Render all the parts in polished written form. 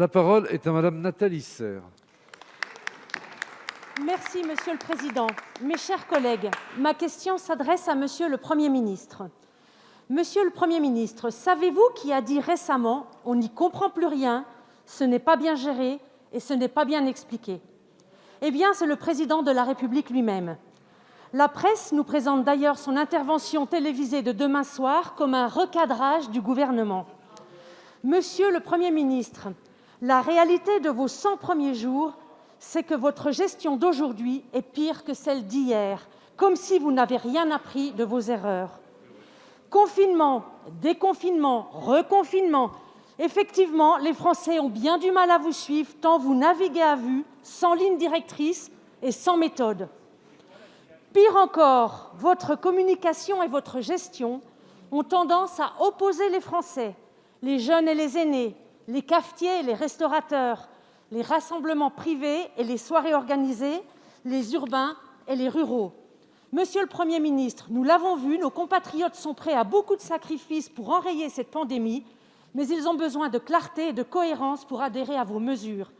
La parole est à Madame Nathalie Serre. Merci, Monsieur le Président. Mes chers collègues, ma question s'adresse à Monsieur le Premier ministre. Monsieur le Premier ministre, savez-vous qui a dit récemment « On n'y comprend plus rien, ce n'est pas bien géré et ce n'est pas bien expliqué ». Eh bien, c'est le Président de la République lui-même. La presse nous présente d'ailleurs son intervention télévisée de demain soir comme un recadrage du gouvernement. Monsieur le Premier ministre, la réalité de vos 100 premiers jours, c'est que votre gestion d'aujourd'hui est pire que celle d'hier, comme si vous n'avez rien appris de vos erreurs. Confinement, déconfinement, reconfinement. Effectivement, les Français ont bien du mal à vous suivre tant vous naviguez à vue, sans ligne directrice et sans méthode. Pire encore, votre communication et votre gestion ont tendance à opposer les Français, les jeunes et les aînés, les cafetiers et les restaurateurs, les rassemblements privés et les soirées organisées, les urbains et les ruraux. Monsieur le Premier ministre, nous l'avons vu, nos compatriotes sont prêts à beaucoup de sacrifices pour enrayer cette pandémie, mais ils ont besoin de clarté et de cohérence pour adhérer à vos mesures.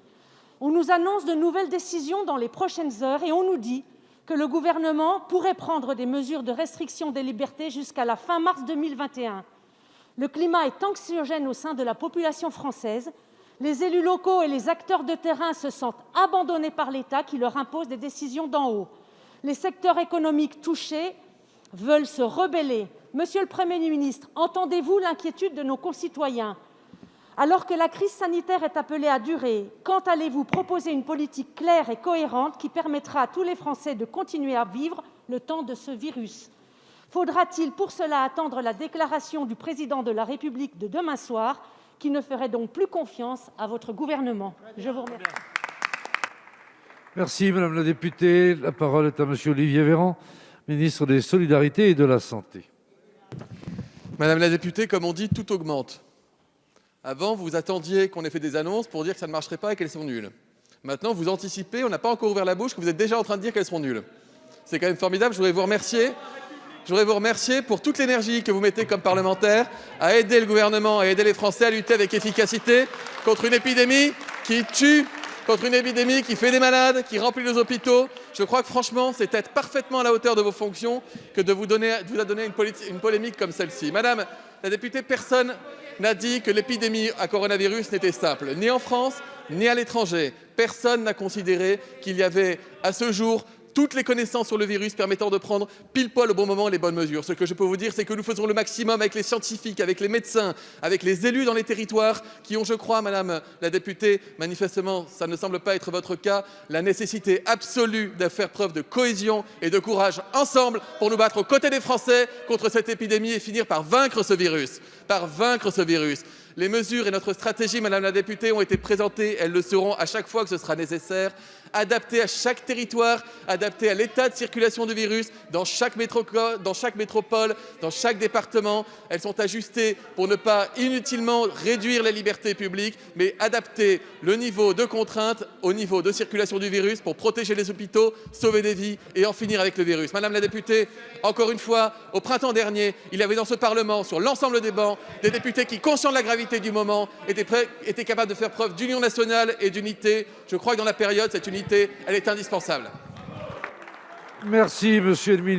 On nous annonce de nouvelles décisions dans les prochaines heures et on nous dit que le gouvernement pourrait prendre des mesures de restriction des libertés jusqu'à la fin mars 2021. Le climat est anxiogène au sein de la population française. Les élus locaux et les acteurs de terrain se sentent abandonnés par l'État qui leur impose des décisions d'en haut. Les secteurs économiques touchés veulent se rebeller. Monsieur le Premier ministre, entendez-vous l'inquiétude de nos concitoyens ? Alors que la crise sanitaire est appelée à durer, quand allez-vous proposer une politique claire et cohérente qui permettra à tous les Français de continuer à vivre le temps de ce virus ? Faudra-t-il pour cela attendre la déclaration du Président de la République de demain soir, qui ne ferait donc plus confiance à votre gouvernement ? Je vous remercie. Merci Madame la députée. La parole est à Monsieur Olivier Véran, ministre des Solidarités et de la Santé. Madame la députée, comme on dit, tout augmente. Avant, vous attendiez qu'on ait fait des annonces pour dire que ça ne marcherait pas et qu'elles sont nulles. Maintenant, vous anticipez, on n'a pas encore ouvert la bouche, que vous êtes déjà en train de dire qu'elles seront nulles. C'est quand même formidable, je voudrais vous remercier. Je voudrais vous remercier pour toute l'énergie que vous mettez comme parlementaire à aider le gouvernement, à aider les Français à lutter avec efficacité contre une épidémie qui tue, contre une épidémie qui fait des malades, qui remplit les hôpitaux. Je crois que franchement, c'est être parfaitement à la hauteur de vos fonctions que de vous donner une polémique comme celle-ci. Madame la députée, personne n'a dit que l'épidémie à coronavirus n'était simple, ni en France, ni à l'étranger. Personne n'a considéré qu'il y avait, à ce jour, toutes les connaissances sur le virus permettant de prendre pile poil au bon moment les bonnes mesures. Ce que je peux vous dire, c'est que nous faisons le maximum avec les scientifiques, avec les médecins, avec les élus dans les territoires qui ont, je crois, Madame la députée, manifestement, ça ne semble pas être votre cas, la nécessité absolue de faire preuve de cohésion et de courage ensemble pour nous battre aux côtés des Français contre cette épidémie et finir par vaincre ce virus. Les mesures et notre stratégie, Madame la députée, ont été présentées. Elles le seront à chaque fois que ce sera nécessaire, adaptées à chaque territoire, adaptées à l'état de circulation du virus dans chaque métropole, dans chaque département. Elles sont ajustées pour ne pas inutilement réduire les libertés publiques, mais adapter le niveau de contrainte au niveau de circulation du virus pour protéger les hôpitaux, sauver des vies et en finir avec le virus. Madame la députée, encore une fois, au printemps dernier, il y avait dans ce Parlement, sur l'ensemble des bancs, des députés qui, conscients de la gravité du moment, étaient capables de faire preuve d'union nationale et d'unité. Je crois que dans la période, cette unité, elle est indispensable. Merci Monsieur le ministre.